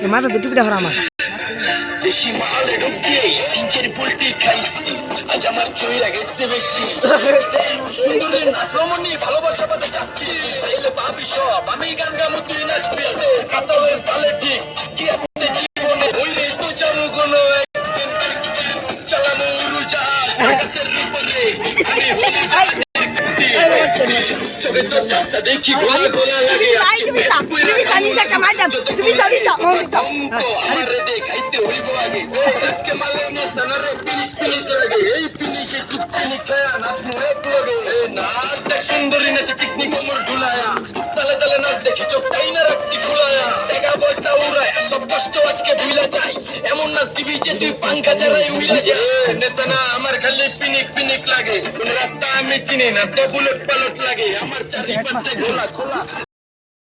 মাথা তো টুপিটা হরা আমার দেশি মাল ঢুকিয়ে তিনচের পোল্ট্রি খাইছি আজ আমার চইরা গেছে বেশি সুন্দরের নাচরমণি ভালোবাসা পাতে চাচ্ছি চাইলে পাবি সব আমি গান গামো তুই নাচবি কাতালের তালে ঠিক কি আছে জীবনে হইলে তো জানো কোনো একদিন চালামো উড়োজাহাজ আকাশের উপরে আমি হলু জাহাজ চোখে সব চাপসা দেখি ঘোলা ঘোলা লাগে আমারে দেখাইতে হইব আগে আজকে মালে সানারে পিনিক পিনিক লাগে এই পিনিকে সুপ পিনিক খায়া নাচমু এক লগে নাচ দেখ সুন্দরী নাচে চিকনি কোমর ঝুলায়া তালে তালে নাচ দেখি চোখটাই না রাখছি খুলায়া টাকা পয়সা উড়ায় সব কষ্ট আজকে ভুলা যায় এমন নাচ দিবি যে তুই পাঙ্খা ছাড়াই উড়া যায় নেশানা আমার খালি পিনিক পিনিক লাগে কোন রাস্তা আমি চিনি না সব উলট পালট লাগে আমার চারিপাশে ঘোলা খোলা